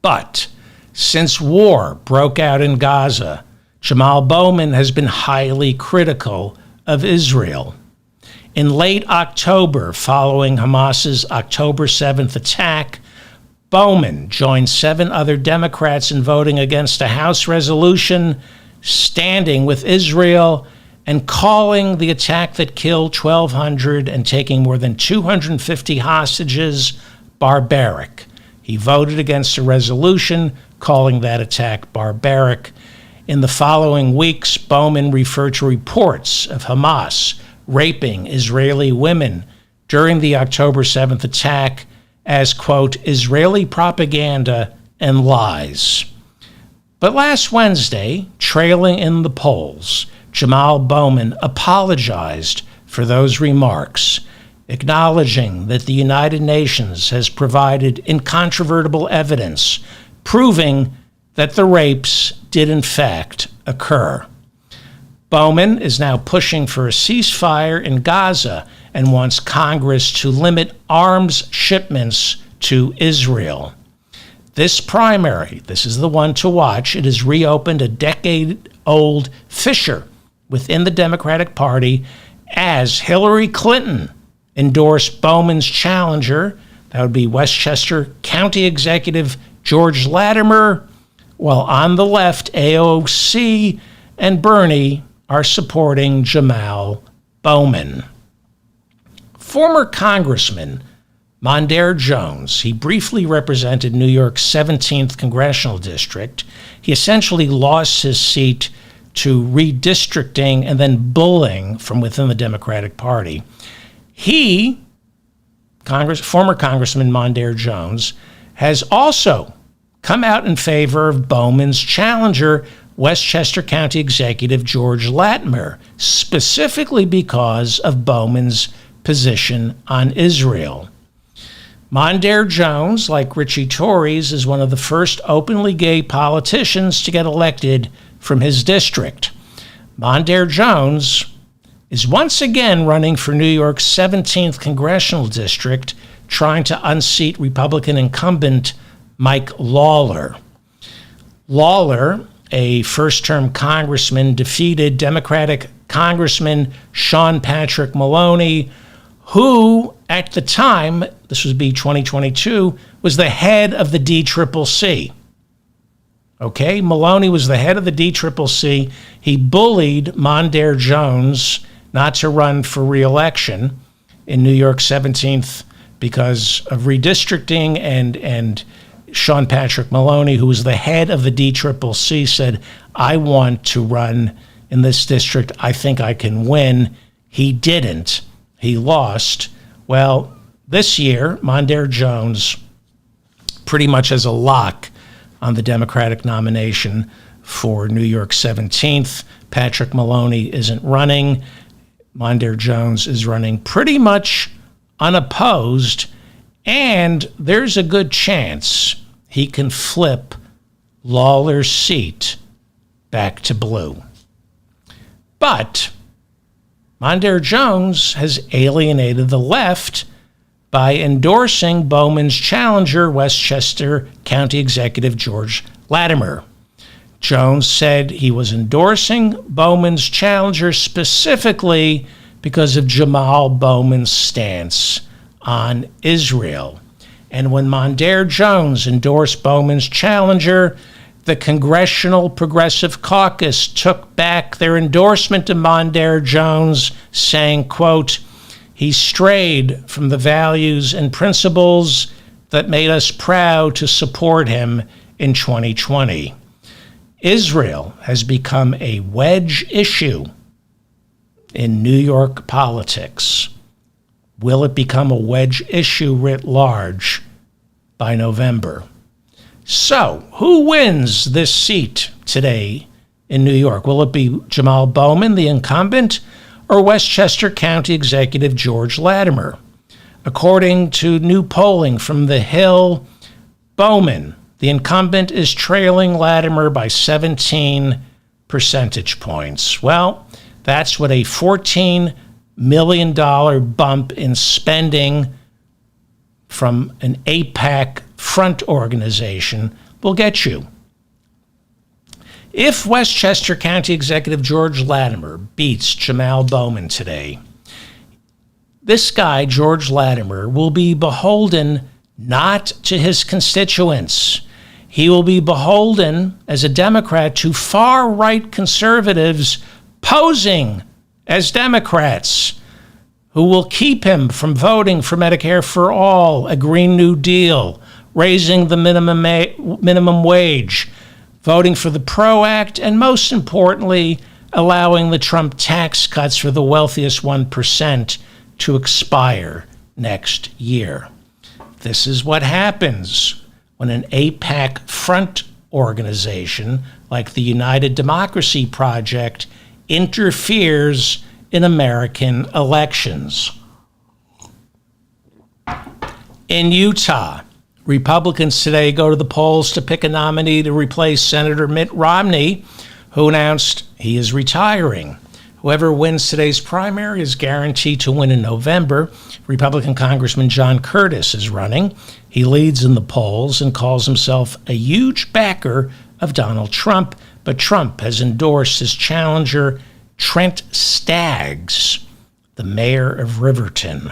But since war broke out in Gaza, Jamal Bowman has been highly critical of Israel. In late October, following Hamas's October 7th attack, Bowman joined 7 other Democrats in voting against a House resolution standing with Israel and calling the attack that killed 1,200 and taking more than 250 hostages barbaric. He voted against a resolution calling that attack barbaric. In the following weeks, Bowman referred to reports of Hamas raping Israeli women during the October 7th attack as, quote, Israeli propaganda and lies. But last Wednesday, trailing in the polls, Jamal Bowman apologized for those remarks, acknowledging that the United Nations has provided incontrovertible evidence proving that the rapes did in fact occur. Bowman is now pushing for a ceasefire in Gaza and wants Congress to limit arms shipments to Israel. This primary, this is the one to watch, it has reopened a decade-old fissure within the Democratic Party as Hillary Clinton endorsed Bowman's challenger, that would be Westchester County Executive George Latimer, while on the left, AOC and Bernie are supporting Jamal Bowman. Former Congressman Mondaire Jones, he briefly represented New York's 17th Congressional District. He essentially lost his seat to redistricting and then bullying from within the Democratic Party. He, former Congressman Mondaire Jones, has also come out in favor of Bowman's challenger, Westchester County Executive George Latimer, specifically because of Bowman's position on Israel. Mondaire Jones, like Richie Torres, is one of the first openly gay politicians to get elected from his district. Mondaire Jones is once again running for New York's 17th Congressional District, trying to unseat Republican incumbent Mike Lawler. Lawler, a first-term congressman, defeated Democratic Congressman Sean Patrick Maloney, who, at the time, this would be 2022, was the head of the DCCC. Okay, Maloney was the head of the DCCC. He bullied Mondaire Jones not to run for re-election in New York 17th because of redistricting, and Sean Patrick Maloney, who was the head of the DCCC, said, I want to run in this district. I think I can win. He didn't. He lost. Well, this year, Mondaire Jones pretty much has a lock on the Democratic nomination for New York 17th. Patrick Maloney isn't running. Mondaire Jones is running pretty much unopposed, and there's a good chance he can flip Lawler's seat back to blue. But Mondaire Jones has alienated the left by endorsing Bowman's challenger, Westchester County Executive George Latimer. Jones said he was endorsing Bowman's challenger specifically because of Jamal Bowman's stance on Israel. And when Mondaire Jones endorsed Bowman's challenger, the Congressional Progressive Caucus took back their endorsement of Mondaire Jones, saying, quote, he strayed from the values and principles that made us proud to support him in 2020. Israel has become a wedge issue in New York politics. Will it become a wedge issue writ large by November? So, who wins this seat today in New York? Will it be Jamal Bowman, the incumbent, or Westchester County Executive George Latimer? According to new polling from The Hill, Bowman, the incumbent, is trailing Latimer by 17 percentage points. Well, that's what a $14 million bump in spending from an AIPAC front organization will get you. If Westchester County Executive George Latimer beats Jamal Bowman today, this guy, George Latimer, will be beholden not to his constituents. He will be beholden, as a Democrat, to far-right conservatives posing as Democrats who will keep him from voting for Medicare for All, a Green New Deal, raising the minimum wage, voting for the PRO Act, and most importantly, allowing the Trump tax cuts for the wealthiest 1% to expire next year. This is what happens when an AIPAC front organization like the United Democracy Project interferes in American elections. In Utah, Republicans today go to the polls to pick a nominee to replace Senator Mitt Romney, who announced he is retiring. Whoever wins today's primary is guaranteed to win in November. Republican Congressman John Curtis is running. He leads in the polls and calls himself a huge backer of Donald Trump, but Trump has endorsed his challenger, Trent Staggs, the mayor of Riverton.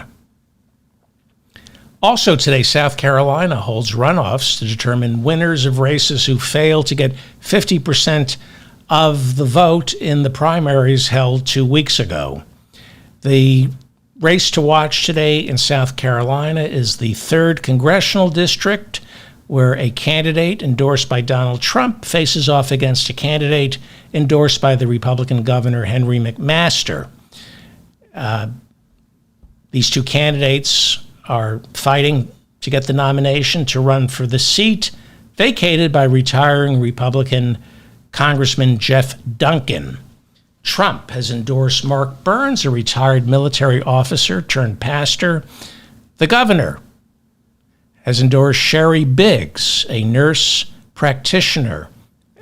Also today, South Carolina holds runoffs to determine winners of races who fail to get 50% of the vote in the primaries held 2 weeks ago. The race to watch today in South Carolina is the 3rd congressional district, where a candidate endorsed by Donald Trump faces off against a candidate endorsed by the Republican Governor Henry McMaster. These two candidates are fighting to get the nomination to run for the seat vacated by retiring Republican Congressman Jeff Duncan. Trump has endorsed Mark Burns, a retired military officer turned pastor. The governor has endorsed Sherry Biggs, a nurse practitioner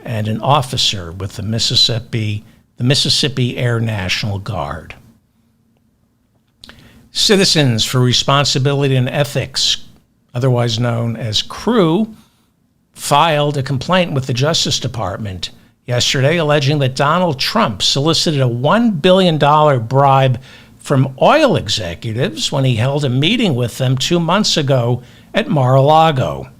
and an officer with the Mississippi Air National Guard. Citizens for Responsibility and Ethics, otherwise known as CREW, filed a complaint with the Justice Department yesterday alleging that Donald Trump solicited a $1 billion bribe from oil executives when he held a meeting with them 2 months ago at Mar-a-Lago.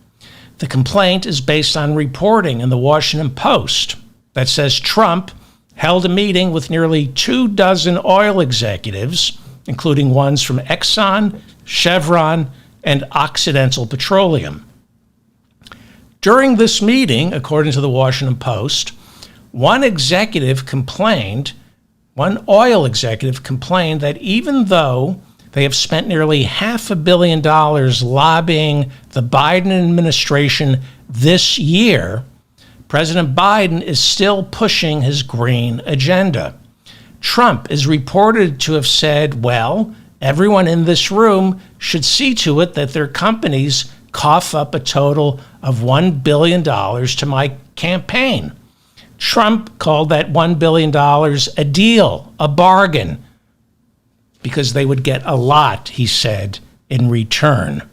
The complaint is based on reporting in the Washington Post that says Trump held a meeting with nearly 24 oil executives, including ones from Exxon, Chevron, and Occidental Petroleum. During this meeting, according to the Washington Post, one oil executive complained that even though they have spent nearly $500 million lobbying the Biden administration this year, President Biden is still pushing his green agenda. Trump is reported to have said, well, everyone in this room should see to it that their companies cough up a total of $1 billion to my campaign. Trump called that $1 billion a deal, a bargain, because they would get a lot, he said, in return.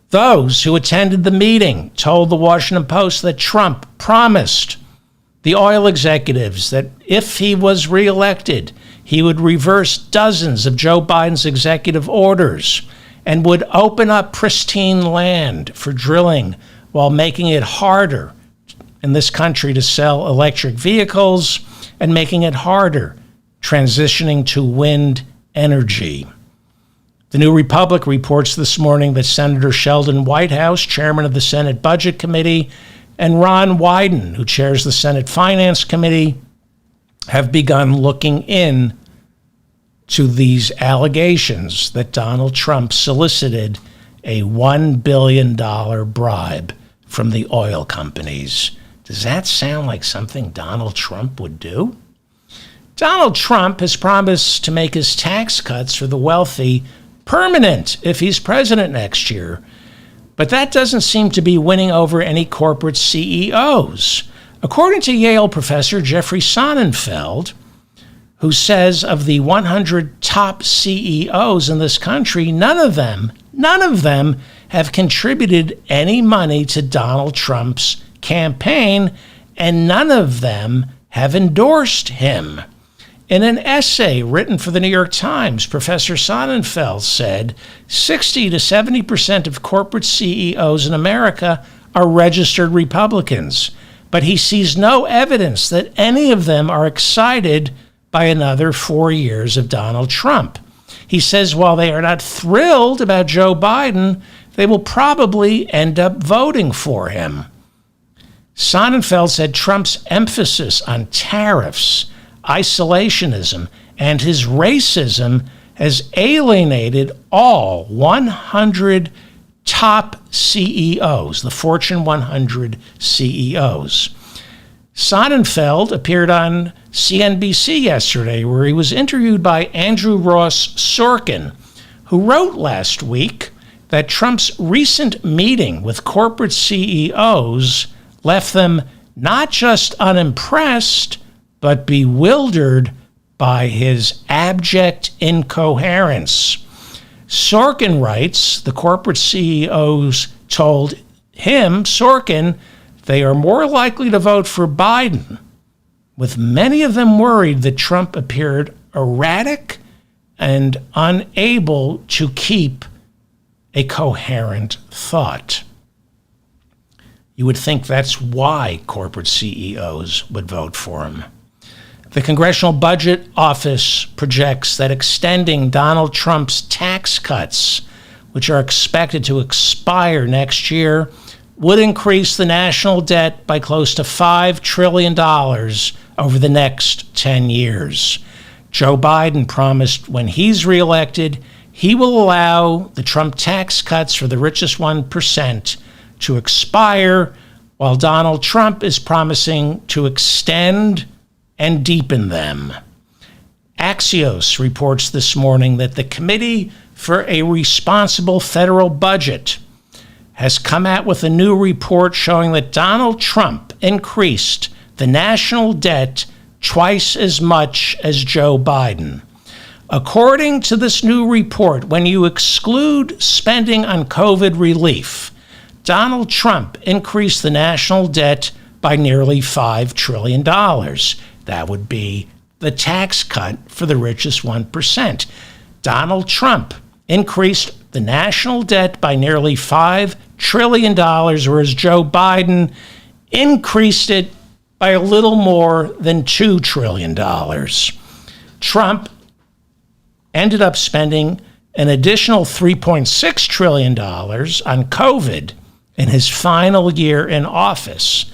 Those who attended the meeting told the Washington Post that Trump promised the oil executives that if he was reelected, he would reverse dozens of Joe Biden's executive orders and would open up pristine land for drilling while making it harder in this country to sell electric vehicles and making it harder transitioning to wind energy. The New Republic reports this morning that Senator Sheldon Whitehouse, chairman of the Senate Budget Committee, and Ron Wyden, who chairs the Senate Finance Committee, have begun looking in to these allegations that Donald Trump solicited a $1 billion bribe from the oil companies. Does that sound like something Donald Trump would do? Donald Trump has promised to make his tax cuts for the wealthy permanent if he's president next year. But that doesn't seem to be winning over any corporate CEOs. According to Yale professor Jeffrey Sonnenfeld, who says of the 100 top CEOs in this country, none of them None of them have contributed any money to Donald Trump's campaign, and none of them have endorsed him. In an essay written for the New York Times, Professor Sonnenfeld said 60 to 70% of corporate CEOs in America are registered Republicans, but he sees no evidence that any of them are excited by another 4 years of Donald Trump. He says while they are not thrilled about Joe Biden, they will probably end up voting for him. Sonnenfeld said Trump's emphasis on tariffs, isolationism, and his racism has alienated all 100 top CEOs, the Fortune 100 CEOs. Sonnenfeld appeared on CNBC yesterday, where he was interviewed by Andrew Ross Sorkin, who wrote last week that Trump's recent meeting with corporate CEOs left them not just unimpressed, but bewildered by his abject incoherence. Sorkin writes, the corporate CEOs told him, Sorkin, they are more likely to vote for Biden, with many of them worried that Trump appeared erratic and unable to keep a coherent thought. You would think that's why corporate CEOs would vote for him. The Congressional Budget Office projects that extending Donald Trump's tax cuts, which are expected to expire next year, would increase the national debt by close to $5 trillion over the next 10 years. Joe Biden promised when he's reelected, he will allow the Trump tax cuts for the richest 1% to expire, while Donald Trump is promising to extend and deepen them. Axios reports this morning that the Committee for a Responsible Federal Budget has come out with a new report showing that Donald Trump increased the national debt twice as much as Joe Biden. According to this new report, when you exclude spending on COVID relief, Donald Trump increased the national debt by nearly $5 trillion. That would be the tax cut for the richest 1%. Donald Trump increased the national debt by nearly $5 trillion, whereas Joe Biden increased it by a little more than $2 trillion. Trump ended up spending an additional $3.6 trillion on COVID in his final year in office.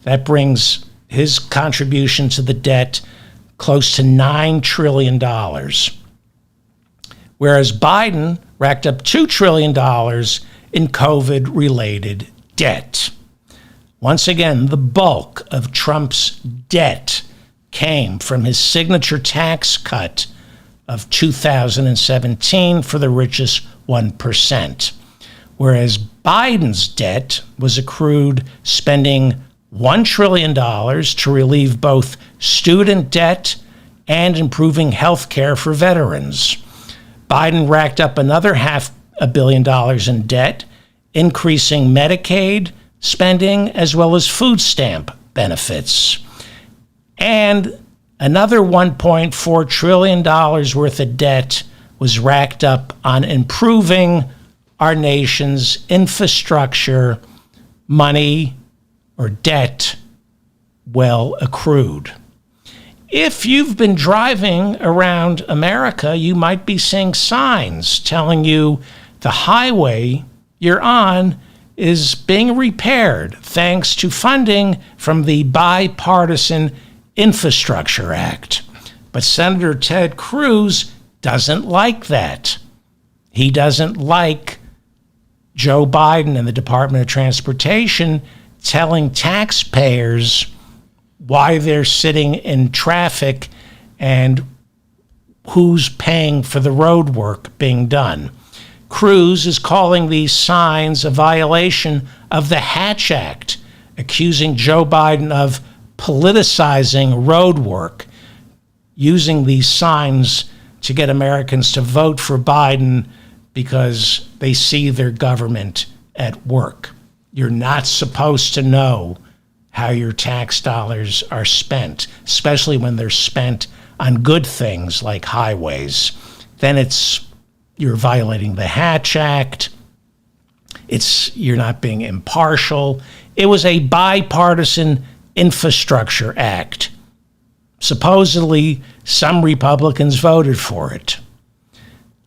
That brings his contribution to the debt close to $9 trillion. Whereas Biden racked up $2 trillion in COVID-related debt. Once again, the bulk of Trump's debt came from his signature tax cut of 2017 for the richest 1%, whereas Biden's debt was accrued spending $1 trillion to relieve both student debt and improving health care for veterans. Biden racked up another $500 million in debt, increasing Medicaid spending as well as food stamp benefits. And another $1.4 trillion worth of debt was racked up on improving our nation's infrastructure, money or debt well accrued. If you've been driving around America, you might be seeing signs telling you the highway you're on is being repaired thanks to funding from the Bipartisan Infrastructure Act. But Senator Ted Cruz doesn't like that. He doesn't like Joe Biden and the Department of Transportation telling taxpayers why they're sitting in traffic and who's paying for the road work being done. Cruz is calling these signs a violation of the Hatch Act, accusing Joe Biden of politicizing road work, using these signs to get Americans to vote for Biden because they see their government at work. You're not supposed to know how your tax dollars are spent, especially when they're spent on good things like highways. Then you're violating the Hatch Act. You're not being impartial. It was a bipartisan infrastructure act. Supposedly, some Republicans voted for it.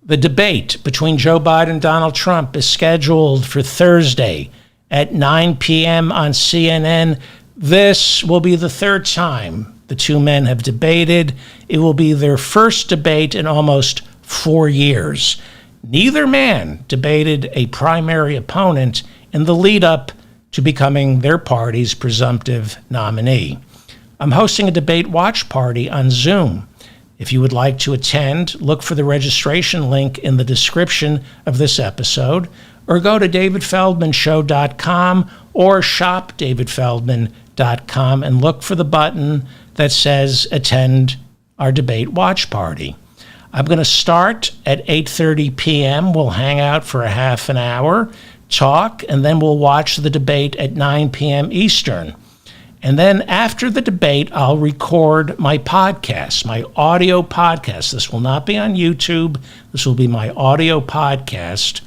The debate between Joe Biden and Donald Trump is scheduled for Thursday at 9 p.m. on CNN. This will be the third time the two men have debated. It will be their first debate in almost 4 years. Neither man debated a primary opponent in the lead-up to becoming their party's presumptive nominee. I'm hosting a debate watch party on Zoom. If you would like to attend, look for the registration link in the description of this episode, or go to davidfeldmanshow.com or shopdavidfeldman.com and look for the button that says attend our debate watch party. I'm going to start at 8:30 p.m. We'll hang out for a half an hour, talk, and then we'll watch the debate at 9 p.m. Eastern. And then after the debate, I'll record my podcast, my audio podcast. This will not be on YouTube. This will be my audio podcast.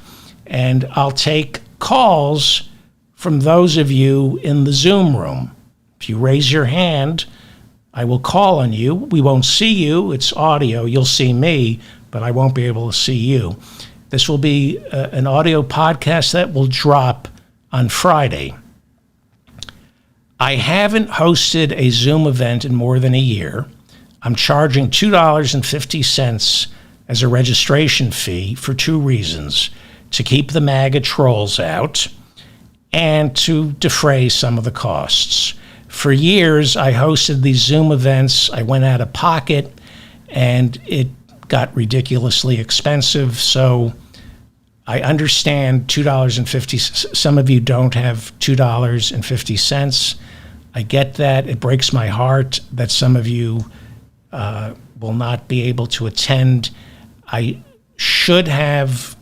And I'll take calls from those of you in the Zoom room. If you raise your hand, I will call on you. We won't see you. It's audio. You'll see me, but I won't be able to see you. This will be an audio podcast that will drop on Friday. I haven't hosted a Zoom event in more than a year. I'm charging $2.50 as a registration fee for two reasons: to keep the MAGA trolls out and to defray some of the costs. For years, I hosted these Zoom events. I went out of pocket, and it got ridiculously expensive. So I understand $2.50. Some of you don't have $2.50. I get that. It breaks my heart that some of you will not be able to attend. I should have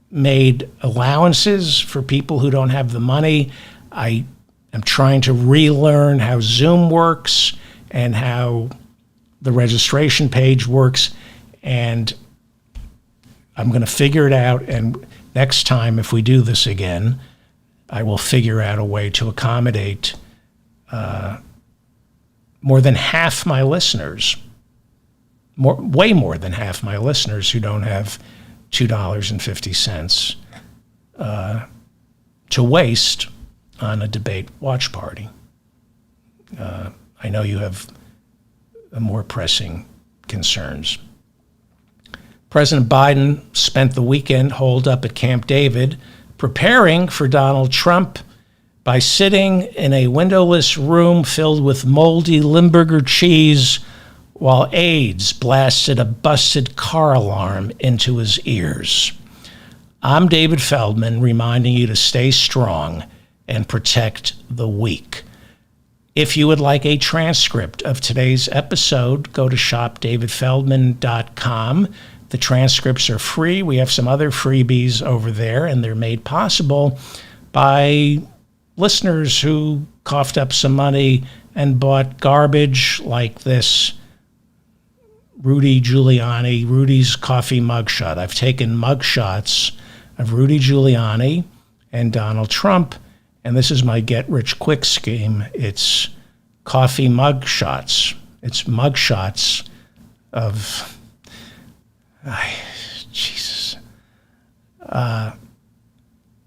made allowances for people who don't have the money. I am trying to relearn how Zoom works and how the registration page works, and I'm going to figure it out. And next time, if we do this again, I will figure out a way to accommodate more than half my listeners, way more than half my listeners who don't have $2.50 to waste on a debate watch party. I know you have more pressing concerns. President Biden spent the weekend holed up at Camp David preparing for Donald Trump by sitting in a windowless room filled with moldy Limburger cheese while aides blasted a busted car alarm into his ears. I'm David Feldman, reminding you to stay strong and protect the weak. If you would like a transcript of today's episode, go to shopdavidfeldman.com. The transcripts are free. We have some other freebies over there, and they're made possible by listeners who coughed up some money and bought garbage like this Rudy's coffee mugshot. I've taken mugshots of Rudy Giuliani and Donald Trump, and this is my get-rich-quick scheme. It's coffee mugshots. It's mugshots of... Jesus.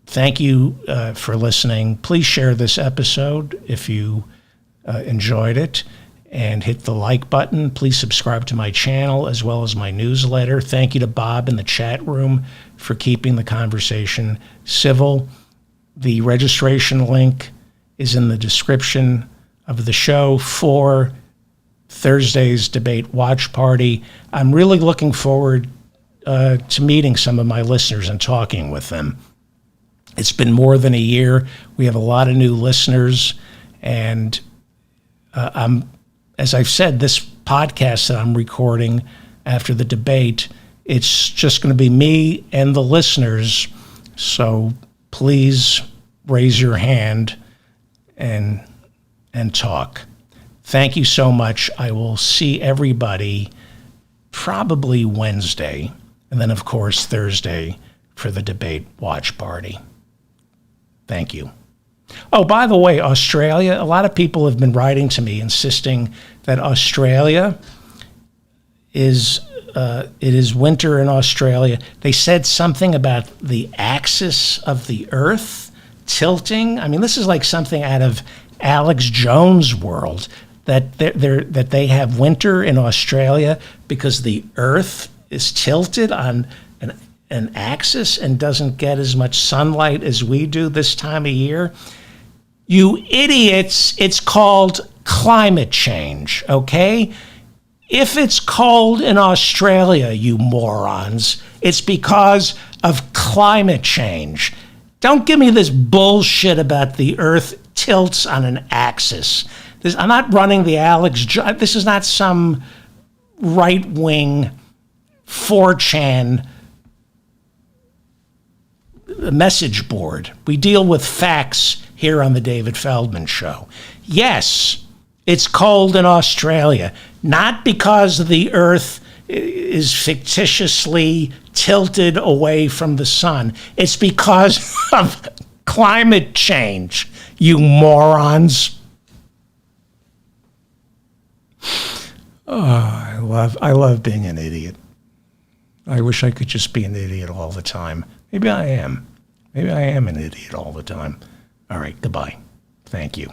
Thank you for listening. Please share this episode if you enjoyed it, and hit the like button. Please subscribe to my channel as well as my newsletter. Thank you to Bob in the chat room for keeping the conversation civil. The registration link is in the description of the show for Thursday's debate watch party. I'm really looking forward to meeting some of my listeners and talking with them. It's been more than a year. We have a lot of new listeners, and as I've said, this podcast that I'm recording after the debate It's just going to be me and the listeners. So please raise your hand and talk. Thank you so much. I will see everybody probably Wednesday, and then, of course, Thursday for the debate watch party. Thank you. Oh, by the way, Australia, a lot of people have been writing to me insisting that Australia is, it is winter in Australia. They said something about the axis of the Earth tilting. I mean, this is like something out of Alex Jones' world, that that they have winter in Australia because the Earth is tilted on an axis and doesn't get as much sunlight as we do this time of year. You idiots, it's called climate change, okay? If it's cold in Australia, you morons, it's because of climate change. Don't give me this bullshit about the Earth tilts on an axis. I'm not running the this is not some right-wing 4chan message board. We deal with facts here on the David Feldman Show. Yes, it's cold in Australia, not because the Earth is fictitiously tilted away from the sun. It's because of climate change, you morons. Oh, I love being an idiot. I wish I could just be an idiot all the time. Maybe I am. Maybe I am an idiot all the time. All right, goodbye. Thank you.